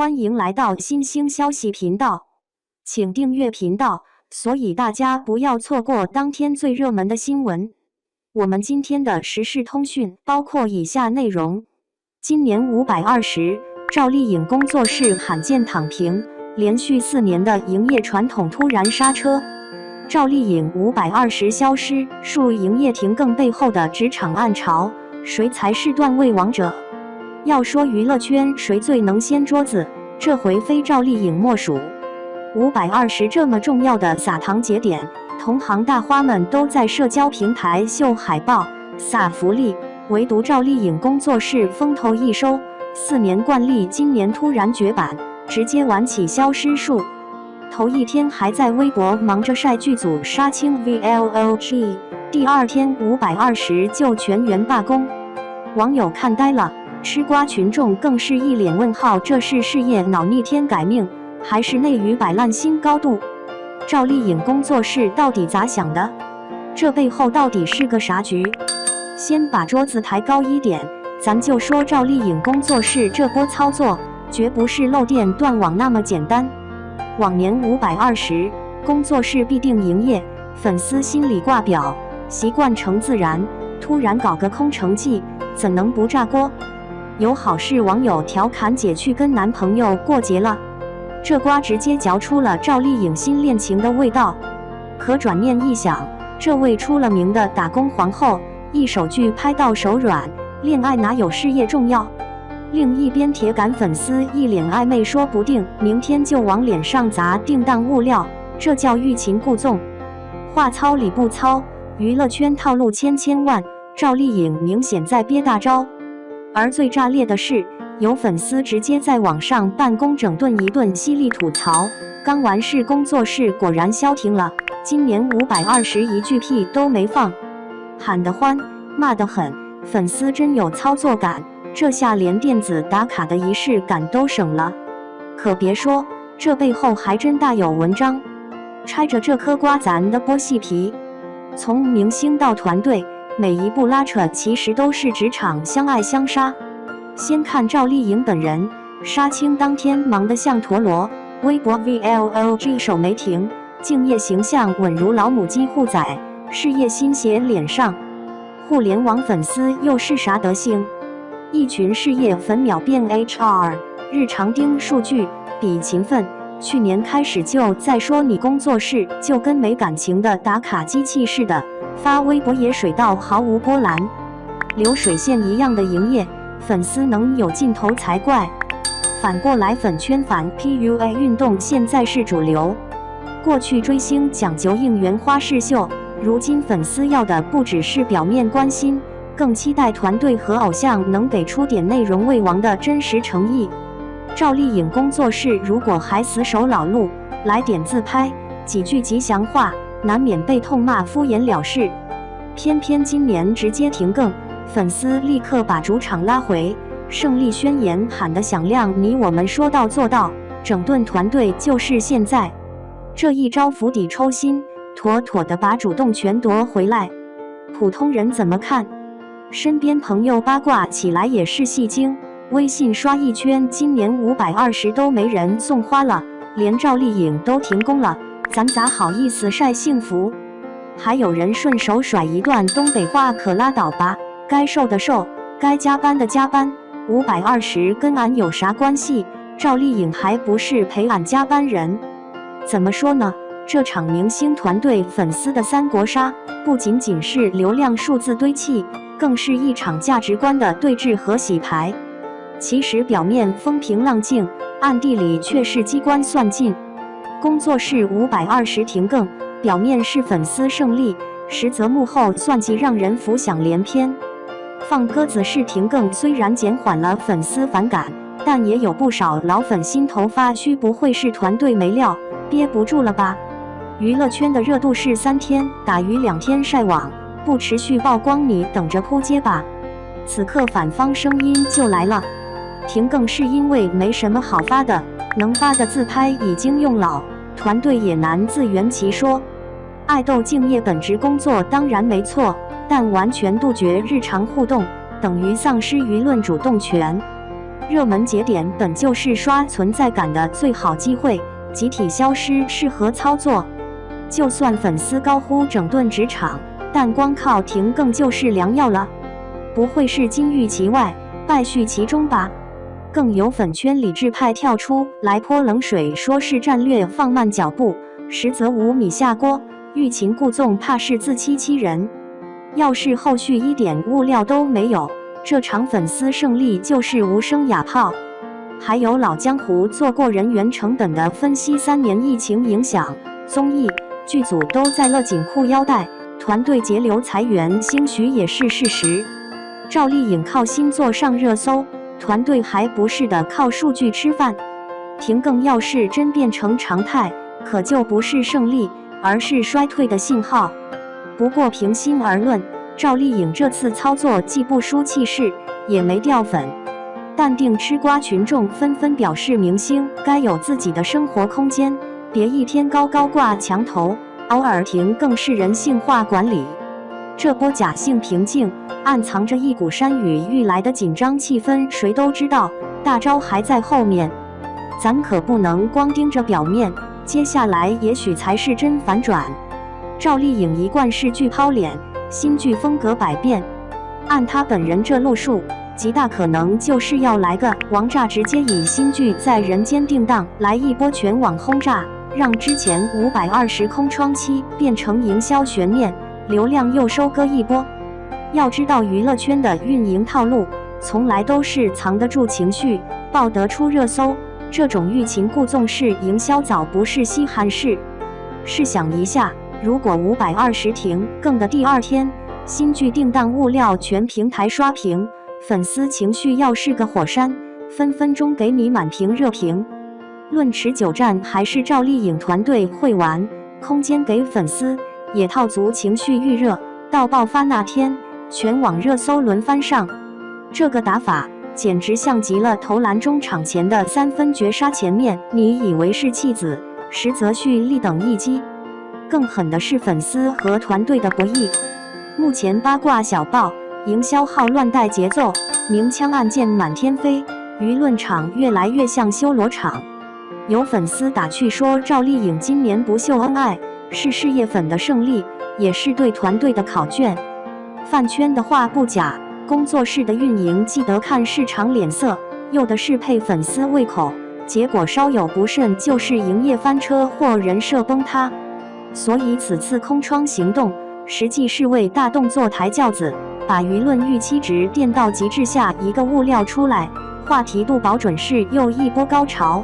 欢迎来到新兴消息频道，请订阅频道，所以大家不要错过当天最热门的新闻。我们今天的时事通讯包括以下内容：今年520，赵丽颖工作室罕见躺平，连续4年的营业传统突然刹车。赵丽颖520消失，数营业停更背后的职场暗潮，谁才是段位王者？要说娱乐圈谁最能掀桌子，这回非赵丽颖莫属。520这么重要的撒糖节点，同行大花们都在社交平台秀海报、撒福利，唯独赵丽颖工作室风头一收，4年惯例今年突然绝版，直接玩起消失术。头一天还在微博忙着晒剧组杀青 vlog， 第二天520就全员罢工，网友看呆了。吃瓜群众更是一脸问号，这是事业脑逆天改命，还是内娱摆烂新高度？赵丽颖工作室到底咋想的？这背后到底是个啥局？先把桌子抬高一点，咱就说赵丽颖工作室这波操作，绝不是漏电断网那么简单。往年520工作室必定营业，粉丝心里挂表，习惯成自然，突然搞个空城计，怎能不炸锅？有好事网友调侃姐去跟男朋友过节了，这瓜直接嚼出了赵丽颖新恋情的味道。可转念一想，这位出了名的打工皇后，一手剧拍到手软，恋爱哪有事业重要？另一边铁杆粉丝一脸暧昧，说不定明天就往脸上砸定档物料，这叫欲擒故纵。话糙理不糙，娱乐圈套路千万，赵丽颖明显在憋大招。而最炸裂的是，有粉丝直接在网上办公整顿一顿犀利吐槽，刚完事工作室果然消停了，今年520一句屁都没放，喊得欢，骂得狠，粉丝真有操作感，这下连电子打卡的仪式感都省了。可别说，这背后还真大有文章。拆着这颗瓜咱的剥细皮，从明星到团队，每一步拉扯其实都是职场相爱相杀。先看赵丽颖本人，杀青当天忙得像陀螺，微博 vlog 手没停，敬业形象稳如老母鸡护崽，事业心写脸上。互联网粉丝又是啥德行？一群事业粉秒变 HR， 日常盯数据，比勤奋。去年开始就在说你工作室就跟没感情的打卡机器似的，发微博也水到毫无波澜，流水线一样的营业，粉丝能有尽头才怪。反过来粉圈反 PUA 运动现在是主流，过去追星讲究应援花式秀，如今粉丝要的不只是表面关心，更期待团队和偶像能给出点内容为王的真实诚意。赵丽颖工作室如果还死守老路，来点自拍，几句吉祥话，难免被痛骂敷衍了事。偏偏今年直接停更，粉丝立刻把主场拉回，胜利宣言喊得响亮，你我们说到做到，整顿团队就是现在。这一招釜底抽薪，妥妥的把主动权夺回来。普通人怎么看？身边朋友八卦起来也是戏精，微信刷一圈，今年520都没人送花了，连赵丽颖都停工了，咱咋好意思晒幸福？还有人顺手甩一段东北话，可拉倒吧，该瘦的瘦，该加班的加班，520跟俺有啥关系？赵丽颖还不是陪俺加班人。怎么说呢？这场明星团队粉丝的三国杀，不仅仅是流量数字堆砌，更是一场价值观的对峙和洗牌。其实表面风平浪静，暗地里却是机关算尽。工作室520停更，表面是粉丝胜利，实则幕后算计让人浮想联翩。放鸽子式停更虽然减缓了粉丝反感，但也有不少老粉心头发虚，不会是团队没料，憋不住了吧？娱乐圈的热度是3天打鱼2天晒网，不持续曝光你等着扑街吧。此刻反方声音就来了，停更是因为没什么好发的，能发的自拍已经用老，团队也难自圆其说。爱豆敬业本职工作当然没错，但完全杜绝日常互动，等于丧失舆论主动权。热门节点本就是刷存在感的最好机会，集体消失是何操作？就算粉丝高呼整顿职场，但光靠停更就是良药了。不会是金玉其外，败絮其中吧？更有粉圈理智派跳出来泼冷水，说是战略放慢脚步，实则无米下锅，欲擒故纵，怕是自欺欺人。要是后续一点物料都没有，这场粉丝胜利就是无声哑炮。还有老江湖做过人员成本的分析，3年疫情影响，综艺剧组都在勒紧裤腰带，团队节流裁员，兴许也是事实。赵丽颖靠新作上热搜，团队还不是的靠数据吃饭。停更要是真变成常态，可就不是胜利，而是衰退的信号。不过平心而论，赵丽颖这次操作既不输气势，也没掉粉。淡定吃瓜群众纷纷表示，明星该有自己的生活空间，别一天高高挂墙头，偶尔停更是人性化管理。这波假性平静，暗藏着一股山雨欲来的紧张气氛，谁都知道大招还在后面。咱可不能光盯着表面，接下来也许才是真反转。赵丽颖一贯是剧抛脸，新剧风格百变，按她本人这路数，极大可能就是要来个王炸，直接以新剧在人间定档，来一波全网轰炸，让之前520空窗期变成营销悬念，流量又收割一波。要知道娱乐圈的运营套路，从来都是藏得住情绪，抱得出热搜，这种欲擒故纵式营销早不是稀罕事。试想一下，如果520停更的第2天，新剧定档物料全平台刷屏，粉丝情绪要是个火山，分分钟给你满屏热评。论持久战，还是赵丽颖团队会玩，空间给粉丝，也套足情绪预热，到爆发那天，全网热搜轮番上。这个打法简直像极了投篮中场前的3分绝杀，前面你以为是弃子，实则蓄力等一击。更狠的是粉丝和团队的博弈。目前八卦小报、营销号乱带节奏，明枪暗箭满天飞，舆论场越来越像修罗场。有粉丝打趣说，赵丽颖今年不秀恩爱，是事业粉的胜利，也是对团队的考卷。饭圈的话不假，工作室的运营记得看市场脸色，有的是配粉丝胃口，结果稍有不慎就是营业翻车或人设崩塌。所以此次空窗行动，实际是为大动作抬轿子，把舆论预期值垫到极致下，一个物料出来，话题度保准是又一波高潮。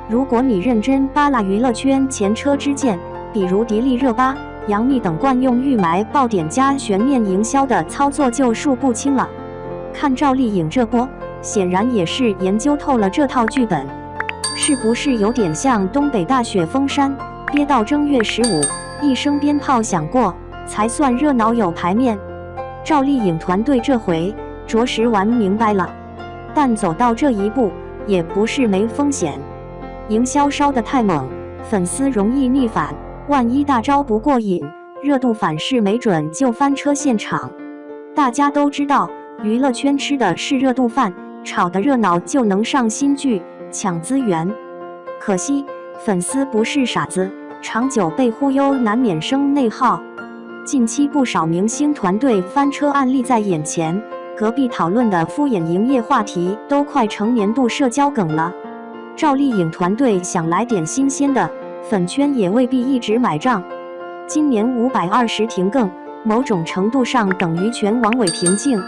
如果你认真扒拉娱乐圈前车之鉴，比如迪丽热巴、杨幂等惯用预埋爆点加悬念营销的操作就数不清了。看赵丽颖这波，显然也是研究透了这套剧本，是不是有点像东北大雪封山，憋到正月15，一声鞭炮响过，才算热闹有排面。赵丽颖团队这回着实玩明白了，但走到这一步也不是没风险。营销烧得太猛，粉丝容易逆反，万一大招不过瘾，热度反噬没准就翻车现场。大家都知道，娱乐圈吃的是热度饭，炒得热闹就能上新剧，抢资源。可惜粉丝不是傻子，长久被忽悠难免生内耗。近期不少明星团队翻车案例在眼前，隔壁讨论的敷衍营业话题都快成年度社交梗了。赵丽颖团队想来点新鲜的，粉圈也未必一直买账。今年520停更，某种程度上等于全网伪平静。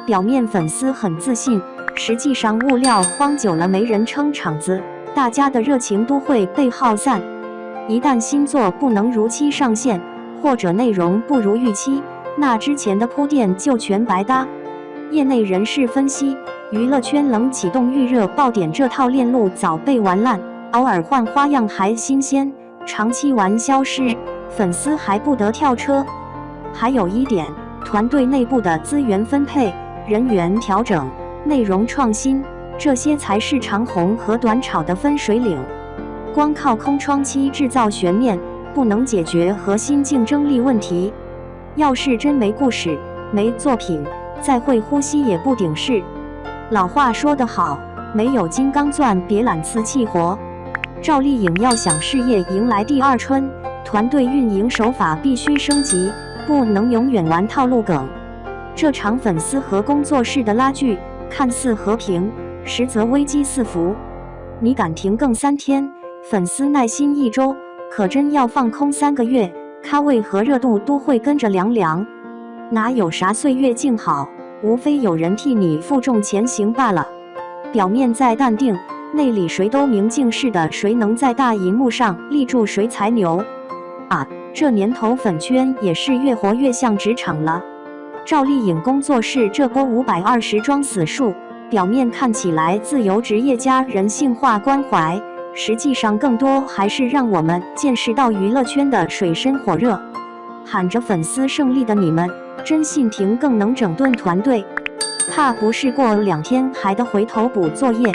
表面粉丝很自信，实际上物料荒久了没人撑场子，大家的热情都会被耗散。一旦新作不能如期上线，或者内容不如预期，那之前的铺垫就全白搭。业内人士分析，娱乐圈冷启动预热爆点这套链路早被玩烂，偶尔换花样还新鲜，长期玩消失，粉丝还不得跳车。还有一点，团队内部的资源分配、人员调整、内容创新，这些才是长红和短炒的分水岭。光靠空窗期制造悬念，不能解决核心竞争力问题。要是真没故事、没作品，再会呼吸也不顶事。老话说得好，没有金刚钻别揽瓷器活。赵丽颖要想事业迎来第二春，团队运营手法必须升级，不能永远玩套路梗。这场粉丝和工作室的拉锯看似和平，实则危机四伏。你敢停更3天，粉丝耐心1周，可真要放空3个月，咖位和热度都会跟着凉凉。哪有啥岁月静好，无非有人替你负重前行罢了。表面再淡定，内里谁都明镜似的，谁能在大银幕上立住谁才牛啊！这年头粉圈也是越活越像职场了。赵丽颖工作室这波520装死术，表面看起来自由职业加人性化关怀，实际上更多还是让我们见识到娱乐圈的水深火热。喊着粉丝胜利的你们，真信婷更能整顿团队，怕不是过2天还得回头补作业。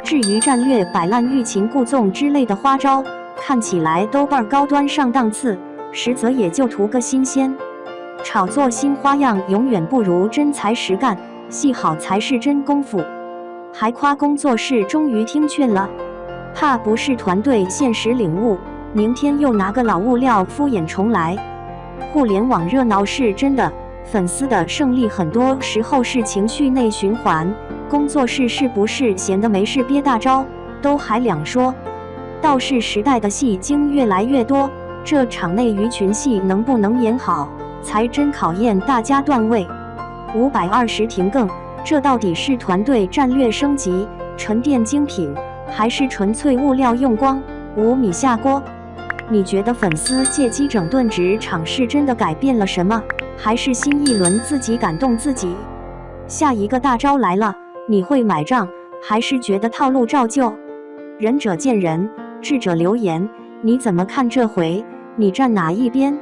至于战略摆烂、欲擒故纵之类的花招，看起来都倍儿高端上档次，实则也就图个新鲜。炒作新花样永远不如真材实干，戏好才是真功夫。还夸工作室终于听劝了，怕不是团队现实领悟，明天又拿个老物料敷衍重来。互联网热闹是真的，粉丝的胜利很多时候是情绪内循环，工作室是不是闲得没事憋大招，都还两说。倒是时代的戏精越来越多，这场内鱼群戏能不能演好，才真考验大家段位。520停更，这到底是团队战略升级、沉淀精品，还是纯粹物料用光、无米下锅？你觉得粉丝借机整顿职场是真的改变了什么，还是新一轮自己感动自己？下一个大招来了，你会买账，还是觉得套路照旧？仁者见仁，智者留言，你怎么看这回？你站哪一边？